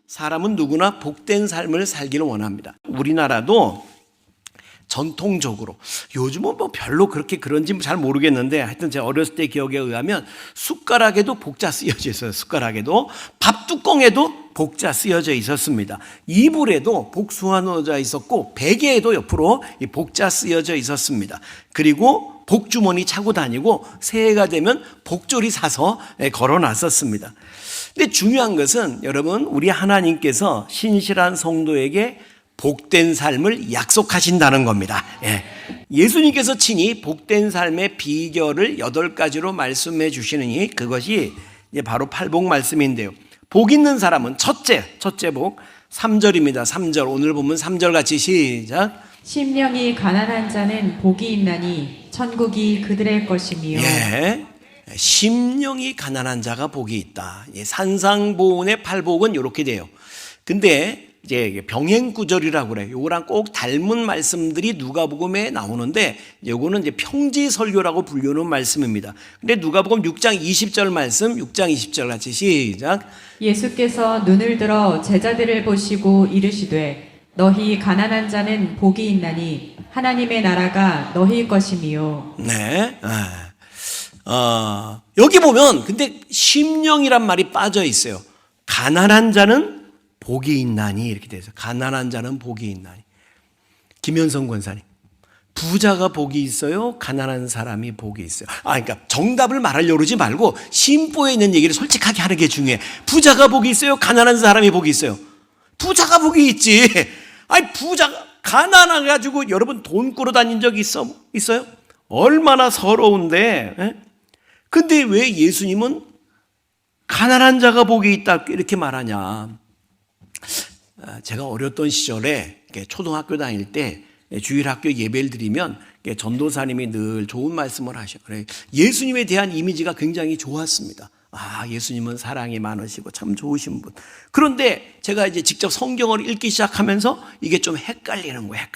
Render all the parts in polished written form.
사람은 누구나 복된 삶을 살기를 원합니다. 우리나라도 전통적으로, 요즘은 뭐 별로 그렇게 그런지 잘 모르겠는데, 하여튼 제가 어렸을 때 기억에 의하면 숟가락에도 복자 쓰여져 있어요. 숟가락에도. 밥 뚜껑에도 복자 쓰여져 있었습니다. 이불에도 복수가 넣어져 있었고, 베개에도 옆으로 이 복자 쓰여져 있었습니다. 그리고 복주머니 차고 다니고 새해가 되면 복조리 사서 걸어놨었습니다. 근데 중요한 것은 여러분, 우리 하나님께서 신실한 성도에게 복된 삶을 약속하신다는 겁니다. 예수님께서 친히 복된 삶의 비결을 8가지로 말씀해 주시느니 그것이 이제 바로 팔복 말씀인데요. 복 있는 사람은 첫째 복 3절입니다. 3절, 오늘 보면 3절 같이 시작. 심령이 가난한 자는 복이 있나니 천국이 그들의 것이며. 심령이 가난한 자가 복이 있다. 산상보훈의 팔복은 이렇게 돼요. 근데 이제 병행구절이라고 그래요. 요거랑 꼭 닮은 말씀들이 누가복음에 나오는데, 요거는 이제 평지설교라고 불리는 말씀입니다. 근데 누가복음 6장 20절 말씀, 6장 20절 같이 시작. 예수께서 눈을 들어 제자들을 보시고 이르시되 너희 가난한 자는 복이 있나니 하나님의 나라가 너희 것이미요. 네. 여기 보면 근데 심령이란 말이 빠져 있어요. 가난한 자는 복이 있나니 이렇게 돼서, 가난한 자는 복이 있나니. 김현성 권사님, 부자가 복이 있어요? 가난한 사람이 복이 있어요? 그러니까 정답을 말하려고 그러지 말고 심보에 있는 얘기를 솔직하게 하는 게 중요해. 부자가 복이 있어요? 가난한 사람이 복이 있어요? 부자가 복이 있지. 부자가 가난해가지고 여러분 돈 꾸러 다닌 적 있어요? 얼마나 서러운데. 근데 왜 예수님은 가난한 자가 복이 있다 이렇게 말하냐? 제가 어렸던 시절에 초등학교 다닐 때 주일학교 예배를 드리면 전도사님이 늘 좋은 말씀을 하셔요. 예수님에 대한 이미지가 굉장히 좋았습니다. 예수님은 사랑이 많으시고 참 좋으신 분. 그런데 제가 이제 직접 성경을 읽기 시작하면서 이게 좀 헷갈리는 거야.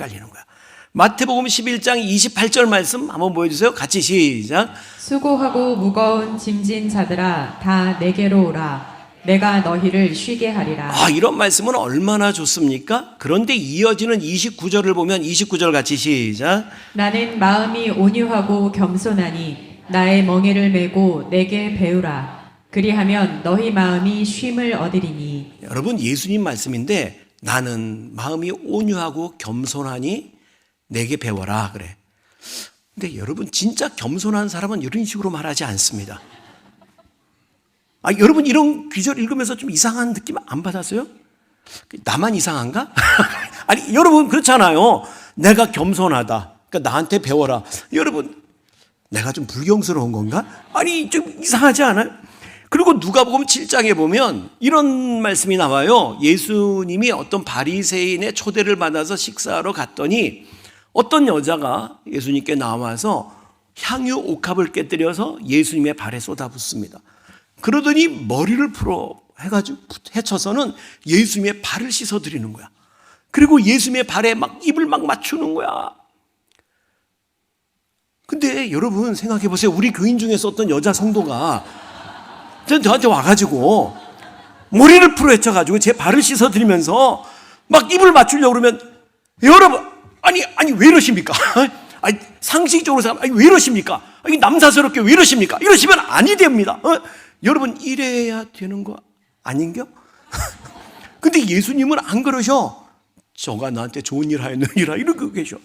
마태복음 11장 28절 말씀 한번 보여주세요. 같이 시작. 수고하고 무거운 짐진 자들아 다 내게로 오라. 내가 너희를 쉬게 하리라. 이런 말씀은 얼마나 좋습니까? 그런데 이어지는 29절을 보면 29절 같이 시작. 나는 마음이 온유하고 겸손하니 나의 멍에를 메고 내게 배우라. 그리하면 너희 마음이 쉼을 얻으리니. 여러분, 예수님 말씀인데 나는 마음이 온유하고 겸손하니 내게 배워라 그래. 근데 여러분, 진짜 겸손한 사람은 이런 식으로 말하지 않습니다. 여러분, 이런 귀절 읽으면서 좀 이상한 느낌 안 받았어요? 나만 이상한가? 여러분, 그렇잖아요. 내가 겸손하다. 그러니까 나한테 배워라. 여러분, 내가 좀 불경스러운 건가? 좀 이상하지 않아요? 그리고 누가복음 7장에 보면 이런 말씀이 나와요. 예수님이 어떤 바리새인의 초대를 받아서 식사하러 갔더니 어떤 여자가 예수님께 나와서 향유 옥합을 깨뜨려서 예수님의 발에 쏟아붓습니다. 그러더니 머리를 풀어 해가지고 헤쳐서는 예수님의 발을 씻어드리는 거야. 그리고 예수님의 발에 입을 맞추는 거야. 근데 여러분 생각해 보세요. 우리 교인 중에서 어떤 여자 성도가 저한테 와가지고 머리를 풀어 헤쳐가지고 제 발을 씻어드리면서 입을 맞추려고 그러면, 여러분 왜 이러십니까? 상식적으로 생각하면 왜 이러십니까? 남사스럽게 왜 이러십니까? 이러시면 아니 됩니다. 여러분, 이래야 되는 거 아닌겨? 근데 예수님은 안 그러셔. 저가 나한테 좋은 일 하였느니라 이러고 계셔.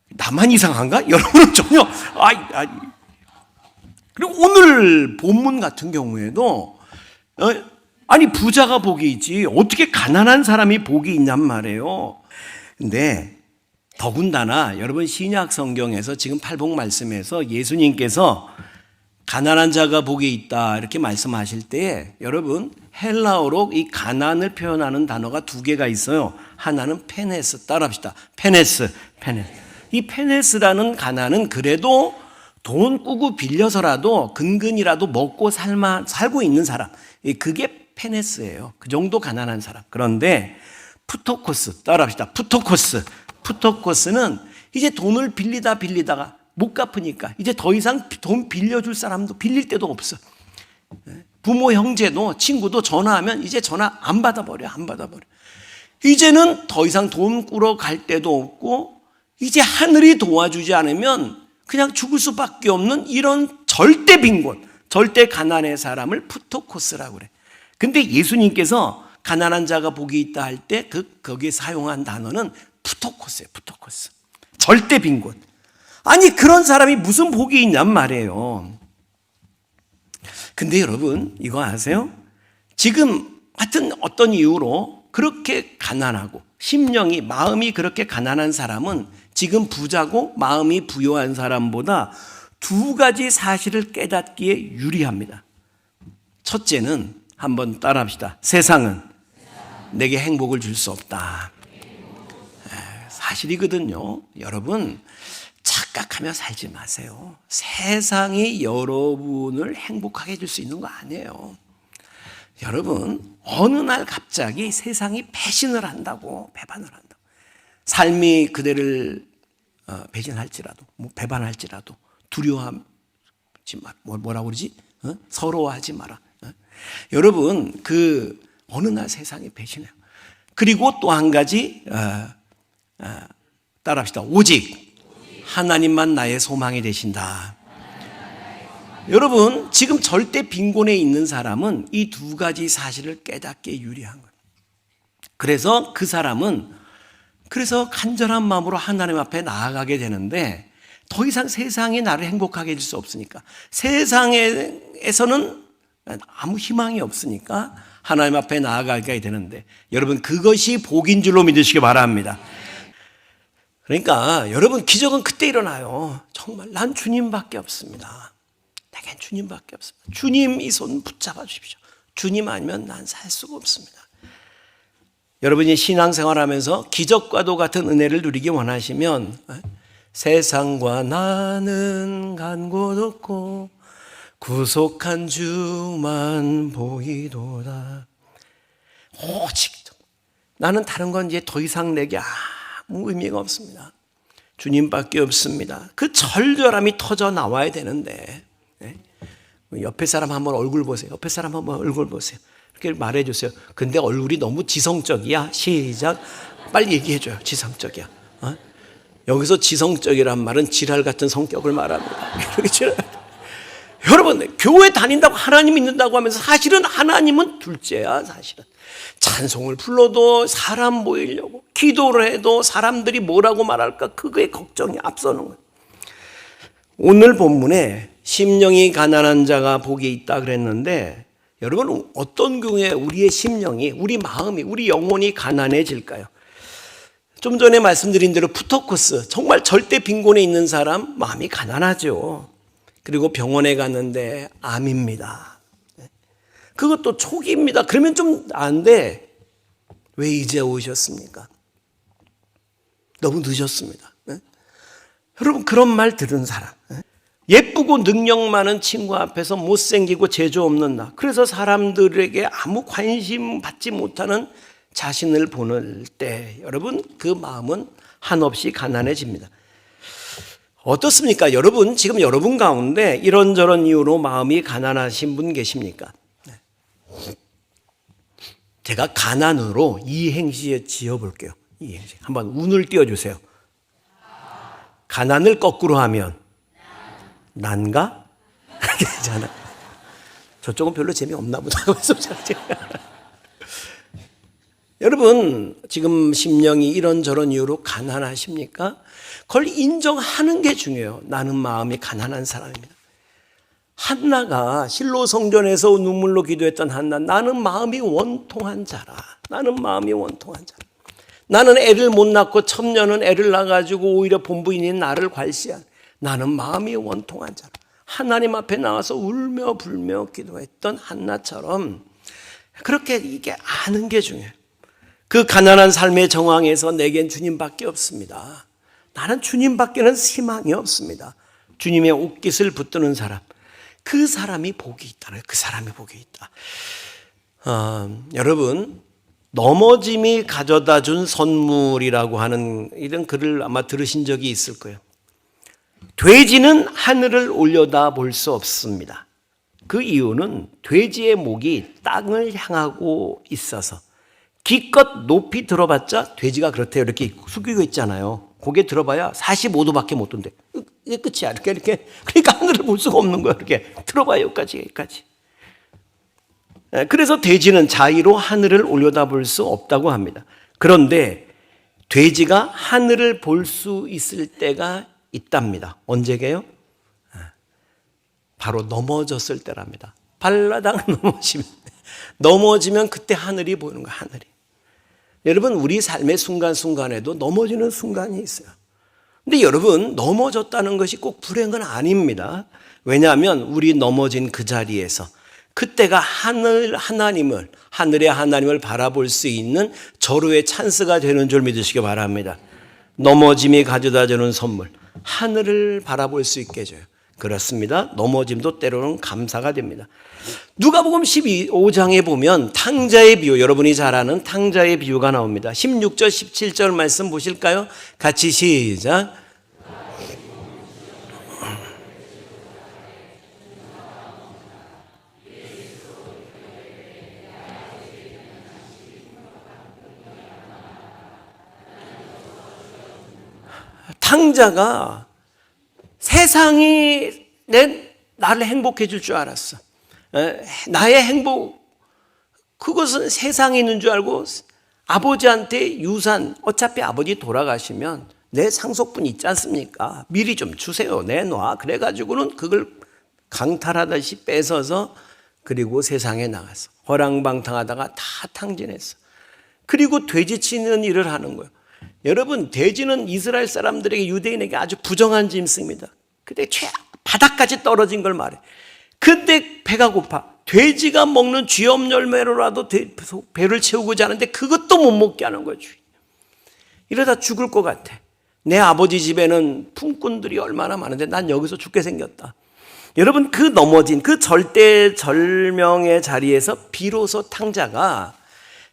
나만 이상한가? 여러분은 전혀. 그리고 오늘 본문 같은 경우에도 부자가 복이 있지 어떻게 가난한 사람이 복이 있냔 말이에요. 근데 더군다나 여러분, 신약 성경에서 지금 팔복 말씀에서 예수님께서 가난한 자가 복이 있다 이렇게 말씀하실 때, 여러분, 헬라어로 이 가난을 표현하는 단어가 2개가 있어요. 하나는 페네스, 따라합시다. 페네스. 이 페네스라는 가난은 그래도 돈 꾸고 빌려서라도 근근이라도 먹고 살고 있는 사람, 그게 페네스예요. 그 정도 가난한 사람. 그런데 푸토코스, 따라합시다. 푸토코스는 이제 돈을 빌리다가 못 갚으니까 이제 더 이상 돈 빌려줄 사람도 빌릴 데도 없어. 부모, 형제도 친구도 전화하면 이제 전화 안 받아버려. 이제는 더 이상 돈 꾸러 갈 데도 없고 이제 하늘이 도와주지 않으면 그냥 죽을 수밖에 없는 이런 절대 빈곤, 절대 가난의 사람을 푸토코스라고 그래. 근데 예수님께서 가난한 자가 복이 있다 할 때 거기에 사용한 단어는 푸토코스예요. 푸토코스. 절대 빈곤. 아니 그런 사람이 무슨 복이 있냔 말이에요. 근데 여러분 이거 아세요? 지금 하여튼 어떤 이유로 그렇게 가난하고 심령이 마음이 그렇게 가난한 사람은 지금 부자고 마음이 부유한 사람보다 두 가지 사실을 깨닫기에 유리합니다. 첫째는 한번 따라합시다. 세상은 내게 행복을 줄 수 없다. 사실이거든요. 여러분 착각하며 살지 마세요. 세상이 여러분을 행복하게 해줄 수 있는 거 아니에요. 여러분 어느 날 갑자기 세상이 배신을 한다고, 배반을 한다고. 삶이 그대를 배신할지라도, 배반할지라도 두려워하지 마라. 뭐라고 그러지? 서러워하지 마라. 여러분 어느 날 세상이 배신해요. 그리고 또 한 가지 따라합시다. 오직 하나님만 나의 소망이 되신다. 여러분 지금 절대 빈곤에 있는 사람은 이 두 가지 사실을 깨닫기에 유리한 거예요. 그래서 그 사람은 간절한 마음으로 하나님 앞에 나아가게 되는데 더 이상 세상이 나를 행복하게 해줄 수 없으니까, 세상에서는 아무 희망이 없으니까 하나님 앞에 나아가게 되는데, 여러분 그것이 복인 줄로 믿으시기 바랍니다. 그러니까 여러분 기적은 그때 일어나요. 정말 난 주님밖에 없습니다. 내겐 주님밖에 없습니다. 주님 이 손 붙잡아 주십시오. 주님 아니면 난 살 수가 없습니다. 여러분이 신앙생활하면서 기적과도 같은 은혜를 누리기 원하시면 세상과 나는 간 곳 없고 구속한 주만 보이도다. 오직 나는 다른 건 이제 더 이상 내게 아무 의미가 없습니다. 주님밖에 없습니다. 그 절절함이 터져 나와야 되는데, 옆에 사람 한번 얼굴 보세요. 옆에 사람 한번 얼굴 보세요. 이렇게 말해 주세요. 근데 얼굴이 너무 지성적이야. 시작. 빨리 얘기해 줘요. 지성적이야. 여기서 지성적이란 말은 지랄 같은 성격을 말합니다. 이렇게 지랄. 여러분 교회 다닌다고 하나님 믿는다고 하면서 사실은 하나님은 둘째야. 사실은 찬송을 불러도 사람 보이려고, 기도를 해도 사람들이 뭐라고 말할까 그거에 걱정이 앞서는 거예요. 오늘 본문에 심령이 가난한 자가 복이 있다 그랬는데, 여러분 어떤 경우에 우리의 심령이, 우리 마음이, 우리 영혼이 가난해질까요? 좀 전에 말씀드린 대로 푸토코스, 정말 절대 빈곤에 있는 사람 마음이 가난하죠. 그리고 병원에 갔는데 암입니다. 그것도 초기입니다. 그러면 좀 안돼. 왜 이제 오셨습니까? 너무 늦었습니다. 여러분 그런 말 들은 사람, 예쁘고 능력 많은 친구 앞에서 못생기고 재주 없는 나, 그래서 사람들에게 아무 관심 받지 못하는 자신을 보낼 때 여러분 그 마음은 한없이 가난해집니다. 어떻습니까? 여러분 지금 여러분 가운데 이런저런 이유로 마음이 가난하신 분 계십니까? 제가 가난으로 이행시에 지어볼게요. 이행시 한번 운을 띄워주세요. 가난을 거꾸로 하면 난가? 괜찮아. 저쪽은 별로 재미없나 보다. 여러분 지금 심령이 이런저런 이유로 가난하십니까? 그걸 인정하는 게 중요해요. 나는 마음이 가난한 사람입니다. 한나가 실로 성전에서 눈물로 기도했던 한나, 나는 마음이 원통한 자라. 나는 마음이 원통한 자라. 나는 애를 못 낳고 첩녀는 애를 낳아가지고 오히려 본부인인 나를 괄시한, 나는 마음이 원통한 자라. 하나님 앞에 나와서 울며 불며 기도했던 한나처럼 그렇게 이게 아는 게 중요해요. 그 가난한 삶의 정황에서 내겐 주님밖에 없습니다. 나는 주님밖에는 희망이 없습니다. 주님의 옷깃을 붙드는 사람, 그 사람이 복이 있다는, 그 사람이 복이 있다. 여러분 넘어짐이 가져다 준 선물이라고 하는 이런 글을 아마 들으신 적이 있을 거예요. 돼지는 하늘을 올려다 볼 수 없습니다. 그 이유는 돼지의 목이 땅을 향하고 있어서 기껏 높이 들어봤자 돼지가 그렇대요. 이렇게 숙이고 있잖아요. 고개 들어봐야 45도밖에 못 돈대. 이게 끝이야. 이렇게. 그러니까 하늘을 볼 수가 없는 거야. 이렇게 들어봐요. 여기까지. 그래서 돼지는 자의로 하늘을 올려다볼 수 없다고 합니다. 그런데 돼지가 하늘을 볼 수 있을 때가 있답니다. 언제게요? 바로 넘어졌을 때랍니다. 발라당 넘어지면 그때 하늘이 보이는 거야. 하늘이. 여러분, 우리 삶의 순간순간에도 넘어지는 순간이 있어요. 근데 여러분, 넘어졌다는 것이 꼭 불행은 아닙니다. 왜냐하면 우리 넘어진 그 자리에서 그때가 하늘의 하나님을 바라볼 수 있는 절호의 찬스가 되는 줄 믿으시기 바랍니다. 넘어짐이 가져다주는 선물, 하늘을 바라볼 수 있게 해줘요. 그렇습니다. 넘어짐도 때로는 감사가 됩니다. 누가복음 15장에 보면 탕자의 비유, 여러분이 잘 아는 탕자의 비유가 나옵니다. 16절 17절 말씀 보실까요? 같이 시작. 탕자가 세상이 나를 행복해 줄 줄 알았어. 나의 행복, 그것은 세상에 있는 줄 알고 아버지한테 유산, 어차피 아버지 돌아가시면 내 상속분 있지 않습니까? 미리 좀 주세요. 내놔. 그래가지고는 그걸 강탈하듯이 뺏어서 그리고 세상에 나갔어. 허랑방탕하다가 다 탕진했어. 그리고 돼지치는 일을 하는 거예요. 여러분, 돼지는 이스라엘 사람들에게, 유대인에게 아주 부정한 짐승입니다. 근데 바닥까지 떨어진 걸 말해. 근데 배가 고파. 돼지가 먹는 쥐염 열매로라도 배를 채우고자 하는데 그것도 못 먹게 하는 거죠. 이러다 죽을 것 같아. 내 아버지 집에는 품꾼들이 얼마나 많은데 난 여기서 죽게 생겼다. 여러분, 그 넘어진 그 절대절명의 자리에서 비로소 탕자가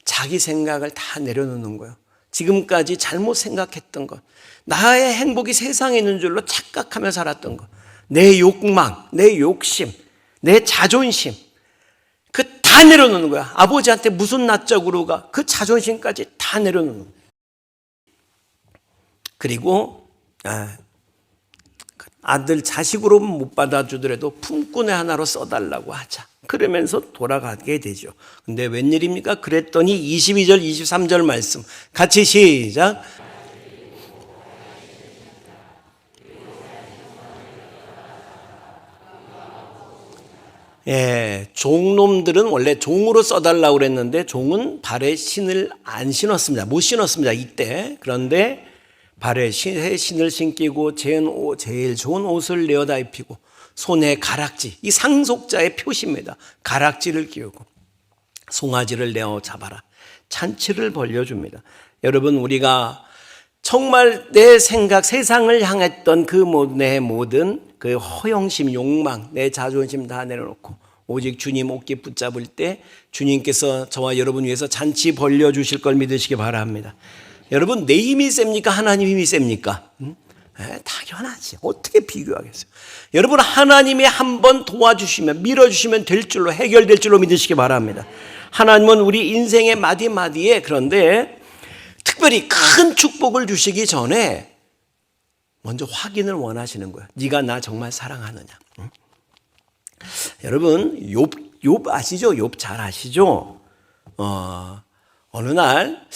자기 생각을 다 내려놓는 거예요. 지금까지 잘못 생각했던 것, 나의 행복이 세상에 있는 줄로 착각하며 살았던 것, 내 욕망, 내 욕심, 내 자존심, 그 다 내려놓는 거야. 아버지한테 무슨 낯짝으로 가, 그 자존심까지 다 내려놓는 거야. 그리고 아들 자식으로 못 받아주더라도 품꾼의 하나로 써달라고 하자. 그러면서 돌아가게 되죠. 근데 웬일입니까? 그랬더니 22절 23절 말씀 같이 시작. 종놈들은 원래 종으로 써달라고 그랬는데 종은 발에 신을 안 신었습니다. 못 신었습니다. 이때. 그런데 발에 신을 신기고 제일 좋은 옷을 내어다 입히고 손에 가락지, 이 상속자의 표시입니다. 가락지를 끼우고 송아지를 내어 잡아라. 잔치를 벌려줍니다. 여러분, 우리가 정말 내 생각, 세상을 향했던 내 모든 그 허영심, 욕망, 내 자존심 다 내려놓고 오직 주님 어깨 붙잡을 때 주님께서 저와 여러분 위해서 잔치 벌려주실 걸 믿으시기 바랍니다. 여러분, 내 힘이 셉니까? 하나님 힘이 셉니까? 당연하지. 어떻게 비교하겠어요? 여러분, 하나님이 한번 도와주시면, 밀어주시면 될 줄로, 해결될 줄로 믿으시기 바랍니다. 하나님은 우리 인생의 마디마디에, 그런데 특별히 큰 축복을 주시기 전에 먼저 확인을 원하시는 거예요. 네가 나 정말 사랑하느냐. 여러분, 욥 아시죠? 욥 잘 아시죠? 어느 날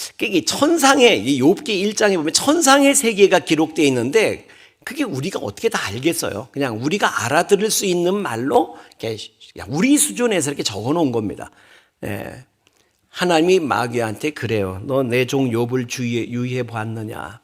천상의, 욥기 1장에 보면 천상의 세계가 기록되어 있는데 그게 우리가 어떻게 다 알겠어요? 그냥 우리가 알아들을 수 있는 말로 그냥 우리 수준에서 이렇게 적어 놓은 겁니다. 하나님이 마귀한테 그래요. 너 내 종 욥을 유의해 보았느냐?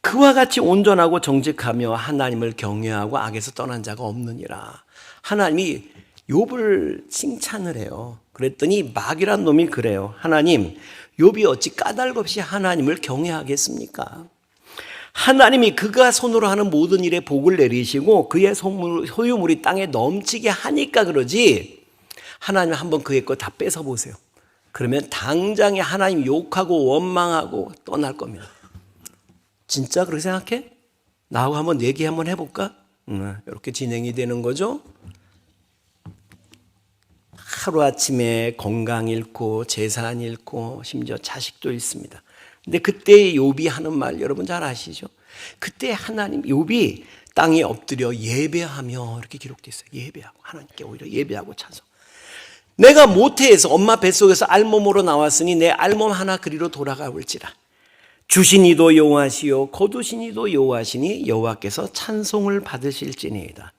그와 같이 온전하고 정직하며 하나님을 경외하고 악에서 떠난 자가 없느니라. 하나님이 욥을 칭찬을 해요. 그랬더니 마귀란 놈이 그래요. 하나님, 욥이 어찌 까닭 없이 하나님을 경외하겠습니까? 하나님이 그가 손으로 하는 모든 일에 복을 내리시고 그의 소유물이 땅에 넘치게 하니까 그러지, 하나님 한번 그의 거 다 뺏어 보세요. 그러면 당장에 하나님 욕하고 원망하고 떠날 겁니다. 진짜 그렇게 생각해? 나하고 한번 얘기 한번 해볼까? 이렇게 진행이 되는 거죠. 하루아침에 건강 잃고 재산 잃고 심지어 자식도 잃습니다. 근데 그때 욥이 하는 말 여러분 잘 아시죠? 그때 하나님 욥이 땅에 엎드려 예배하며 이렇게 기록되어 있어요. 예배하고 하나님께 오히려 예배하고 찬송. 내가 모태에서 엄마 뱃속에서 알몸으로 나왔으니 내 알몸 하나 그리로 돌아가 올지라. 주신 이도 여호와시요 거두신 이도 여호와시니 여호와께서 찬송을 받으실지니이다.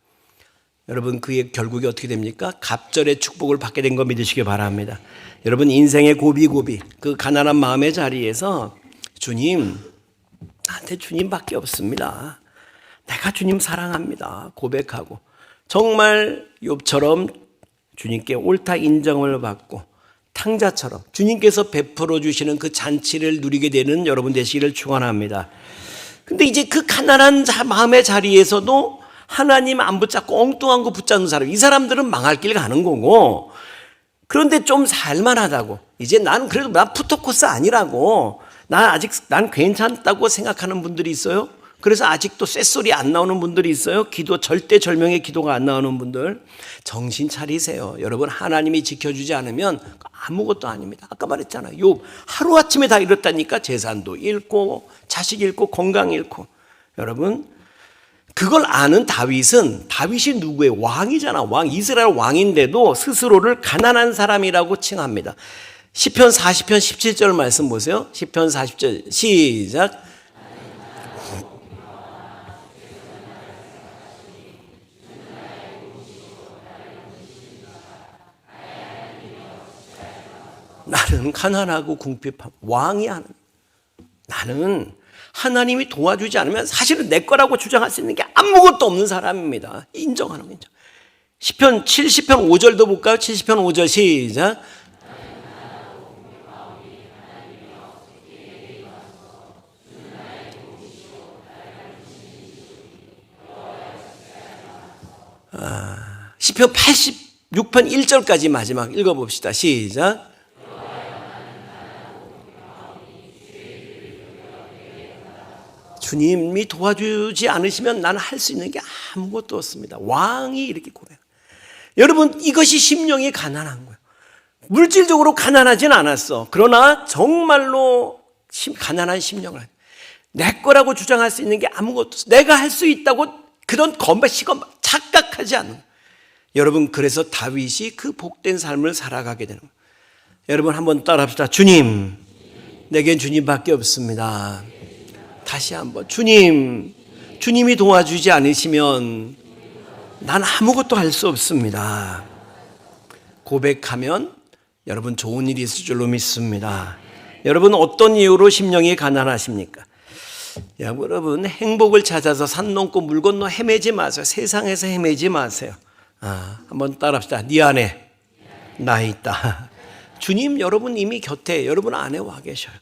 여러분 그의 결국이 어떻게 됩니까? 갑절의 축복을 받게 된 거 믿으시기 바랍니다. 여러분 인생의 고비고비 그 가난한 마음의 자리에서 주님 나한테 주님밖에 없습니다. 내가 주님 사랑합니다. 고백하고 정말 욥처럼 주님께 옳다 인정을 받고 탕자처럼 주님께서 베풀어 주시는 그 잔치를 누리게 되는 여러분 되시기를 축원합니다. 근데 이제 그 가난한 마음의 자리에서도 하나님 안 붙잡고 엉뚱한 거 붙잡는 사람, 이 사람들은 망할 길 가는 거고, 그런데 좀 살만하다고, 이제 난 그래도 난 푸토코스 아니라고, 난 괜찮다고 생각하는 분들이 있어요. 그래서 아직도 쇳소리 안 나오는 분들이 있어요. 기도 절대절명의 기도가 안 나오는 분들 정신 차리세요. 여러분 하나님이 지켜주지 않으면 아무것도 아닙니다. 아까 말했잖아요. 욥 하루아침에 다 잃었다니까. 재산도 잃고 자식 잃고 건강 잃고. 여러분 그걸 아는 다윗이 누구예요? 왕이잖아. 왕, 이스라엘 왕인데도 스스로를 가난한 사람이라고 칭합니다. 시편 40편 17절 말씀 보세요. 시편 40절 시작. 나는 가난하고 궁핍한 왕이 하는, 나는 하나님이 도와주지 않으면 사실은 내 거라고 주장할 수 있는 게 아무것도 없는 사람입니다. 인정하는 거 인정. 시편 70편 5절도 볼까요? 70편 5절 시작. 시편 86편 1절까지 마지막 읽어봅시다. 시작. 주님이 도와주지 않으시면 나는 할 수 있는 게 아무것도 없습니다. 왕이 이렇게 고백. 여러분 이것이 심령이 가난한 거예요. 물질적으로 가난하진 않았어. 그러나 정말로 가난한 심령을, 내 거라고 주장할 수 있는 게 아무것도 없어. 내가 할 수 있다고 그런 건배시건 착각하지 않는 거예요. 여러분 그래서 다윗이 그 복된 삶을 살아가게 되는 거예요. 여러분 한번 따라합시다. 주님, 내겐 주님밖에 없습니다. 다시 한번 주님이 도와주지 않으시면 난 아무것도 할 수 없습니다. 고백하면 여러분 좋은 일이 있을 줄로 믿습니다. 여러분 어떤 이유로 심령이 가난하십니까? 여러분 행복을 찾아서 산 넘고 물 건너 헤매지 마세요. 세상에서 헤매지 마세요. 한번 따라합시다. 네 안에 나 있다. 주님 여러분 이미 곁에 여러분 안에 와 계셔요.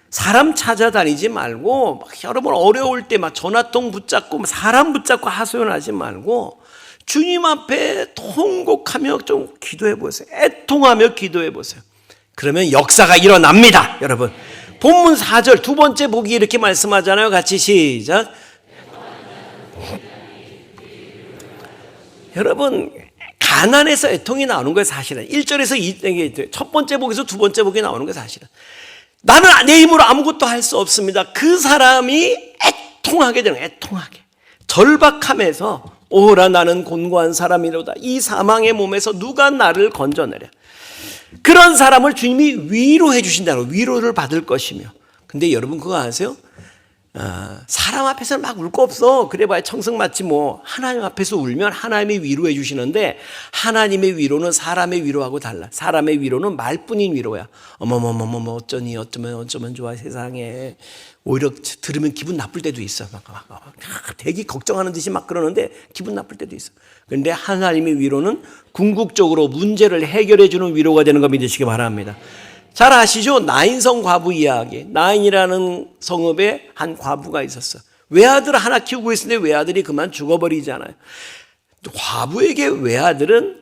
사람 찾아다니지 말고 여러분 어려울 때 막 전화통 붙잡고 사람 붙잡고 하소연하지 말고 주님 앞에 통곡하며 좀 기도해 보세요. 애통하며 기도해 보세요. 그러면 역사가 일어납니다. 여러분 본문 4절 두 번째 복이 이렇게 말씀하잖아요. 같이 시작. 여러분 가난에서 애통이 나오는 거예요. 사실은 1절에서 첫 번째 복에서 두 번째 복이 나오는 거예요. 사실은 나는 내 힘으로 아무것도 할 수 없습니다. 그 사람이 애통하게 되는 거예요. 애통하게 절박함에서 오라 나는 곤고한 사람이로다. 이 사망의 몸에서 누가 나를 건져내랴. 그런 사람을 주님이 위로해 주신다는 거예요. 위로를 받을 것이며. 근데 여러분 그거 아세요? 사람 앞에서는 막 울 거 없어. 그래봐야 청승맞지 뭐. 하나님 앞에서 울면 하나님이 위로해 주시는데 하나님의 위로는 사람의 위로하고 달라. 사람의 위로는 말뿐인 위로야. 어머머머머 어쩌면 좋아 세상에. 오히려 들으면 기분 나쁠 때도 있어. 막 되게 걱정하는 듯이 막 그러는데 기분 나쁠 때도 있어. 그런데 하나님의 위로는 궁극적으로 문제를 해결해 주는 위로가 되는 거 믿으시기 바랍니다. 잘 아시죠? 나인성 과부 이야기. 나인이라는 성읍에 한 과부가 있었어. 외아들 하나 키우고 있었는데 외아들이 그만 죽어버리잖아요. 과부에게 외아들은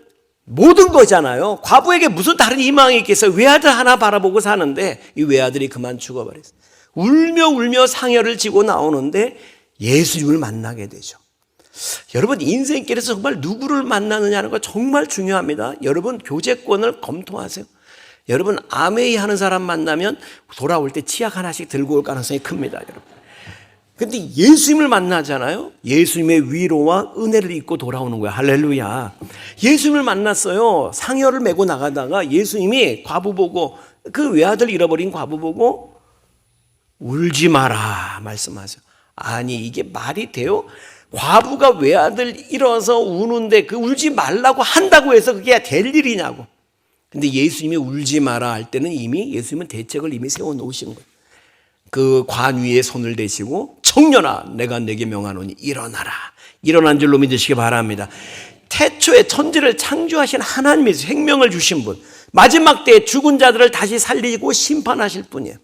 모든 거잖아요. 과부에게 무슨 다른 희망이 있겠어요? 외아들 하나 바라보고 사는데 이 외아들이 그만 죽어버렸어요. 울며 상여를 지고 나오는데 예수님을 만나게 되죠. 여러분 인생길에서 정말 누구를 만나느냐는 거 정말 중요합니다. 여러분 교제권을 검토하세요. 여러분 아메이 하는 사람 만나면 돌아올 때 치약 하나씩 들고 올 가능성이 큽니다. 여러분. 근데 예수님을 만나잖아요. 예수님의 위로와 은혜를 입고 돌아오는 거야. 할렐루야. 예수님을 만났어요. 상여를 메고 나가다가 예수님이 과부 보고, 그 외아들 잃어버린 과부 보고 울지 마라 말씀하세요. 아니 이게 말이 돼요? 과부가 외아들 잃어서 우는데 그 울지 말라고 한다고 해서 그게 될 일이냐고. 근데 예수님이 울지 마라 할 때는 이미 예수님은 대책을 이미 세워놓으신 거예요. 그 관 위에 손을 대시고 청년아 내가 내게 명하노니 일어나라. 일어난 줄로 믿으시기 바랍니다. 태초에 천지를 창조하신 하나님이 생명을 주신 분, 마지막 때에 죽은 자들을 다시 살리고 심판하실 분이에요.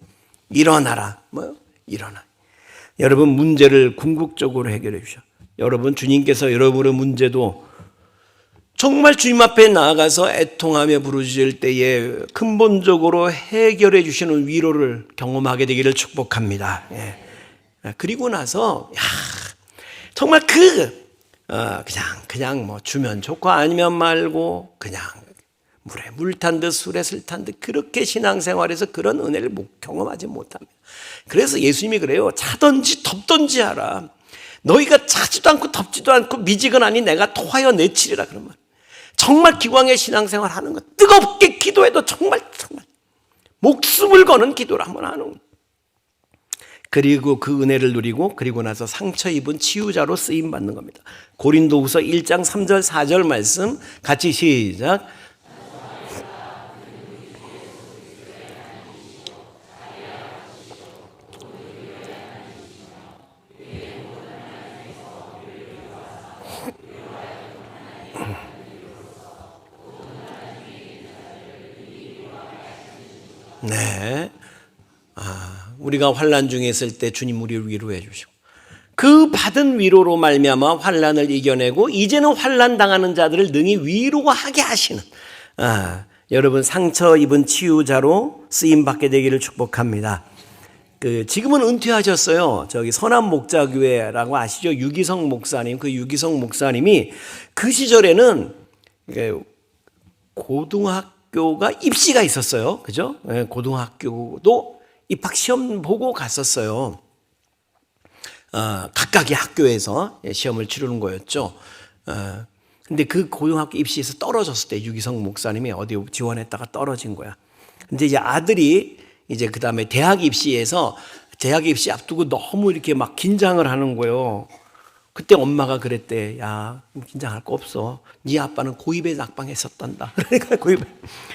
일어나라. 뭐요? 일어나. 여러분 문제를 궁극적으로 해결해 주셔. 여러분 주님께서 여러분의 문제도 정말 주님 앞에 나아가서 애통하며 부르짖을 때에 근본적으로 해결해 주시는 위로를 경험하게 되기를 축복합니다. 예. 그리고 나서 정말 그냥 뭐 주면 좋고 아니면 말고 그냥 물에 물 탄 듯 술에 술 탄 듯 그렇게 신앙생활에서 그런 은혜를 경험하지 못합니다. 그래서 예수님이 그래요. 차든지 덥든지 하라. 너희가 차지도 않고 덥지도 않고 미지근하니 내가 토하여 내치리라 그런 말. 정말 기광의 신앙생활 하는 것, 뜨겁게 기도해도 정말 목숨을 거는 기도를 한번 하는 것. 그리고 그 은혜를 누리고 그리고 나서 상처 입은 치유자로 쓰임 받는 겁니다. 고린도후서 1장 3절 4절 말씀 같이 시작. 네. 우리가 환난 중에 있을 때 주님 우리를 위로해 주시고 그 받은 위로로 말미암아 환난을 이겨내고 이제는 환난 당하는 자들을 능히 위로하게 하시는 여러분 상처 입은 치유자로 쓰임 받게 되기를 축복합니다. 지금은 은퇴하셨어요. 저기 선한 목자교회라고 아시죠? 유기성 목사님. 그 유기성 목사님이 그 시절에는 고등학교가 입시가 있었어요. 그죠? 고등학교도 입학 시험 보고 갔었어요. 각각의 학교에서 시험을 치르는 거였죠. 근데 그 고등학교 입시에서 떨어졌을 때 유기성 목사님이 어디 지원했다가 떨어진 거야. 근데 이제 아들이 이제 그 다음에 대학 입시 앞두고 너무 이렇게 막 긴장을 하는 거예요. 그때 엄마가 그랬대. 야, 긴장할 거 없어. 네 아빠는 고입에 낙방했었단다.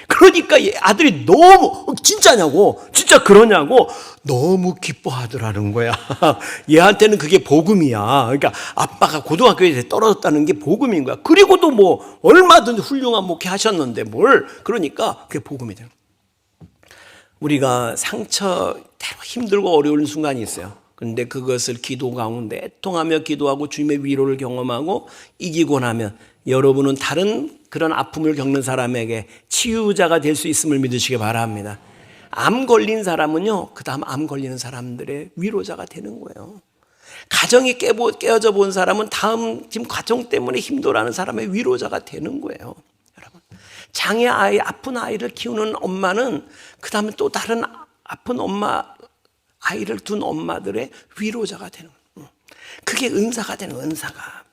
그러니까 아들이 너무 진짜냐고, 진짜 그러냐고 너무 기뻐하더라는 거야. 얘한테는 그게 복음이야. 그러니까 아빠가 고등학교에 떨어졌다는 게 복음인 거야. 그리고도 뭐 얼마든지 훌륭한 목회 하셨는데 뭘? 그러니까 그게 복음이 되는 거야. 우리가 상처, 힘들고 어려운 순간이 있어요. 그런데 그것을 기도 가운데 애통하며 기도하고 주님의 위로를 경험하고 이기고 나면 여러분은 다른 그런 아픔을 겪는 사람에게 치유자가 될 수 있음을 믿으시기 바랍니다. 암 걸린 사람은요, 그 다음 암 걸리는 사람들의 위로자가 되는 거예요. 가정이 깨어져 본 사람은 다음 지금 가정 때문에 힘들어하는 사람의 위로자가 되는 거예요. 여러분, 장애 아이, 아픈 아이를 키우는 엄마는 그 다음에 또 다른 아픈 아이를 둔 엄마들의 위로자가 되는 거예요. 그게 은사가 되는 거예요, 은사가.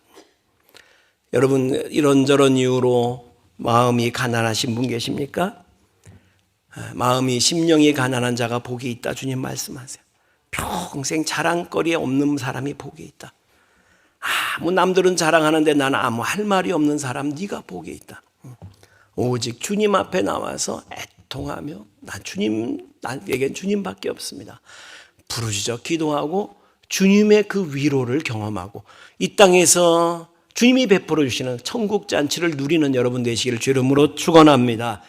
여러분, 이런저런 이유로 마음이 가난하신 분 계십니까? 마음이 심령이 가난한 자가 복이 있다. 주님 말씀하세요. 평생 자랑거리에 없는 사람이 복이 있다. 뭐 남들은 자랑하는데 나는 아무 할 말이 없는 사람, 네가 복이 있다. 오직 주님 앞에 나와서 애통하며 나에겐 주님밖에 없습니다. 부르짖어 기도하고 주님의 그 위로를 경험하고 이 땅에서 주님이 베풀어 주시는 천국 잔치를 누리는 여러분 되시기를 주의 이름으로 축원합니다.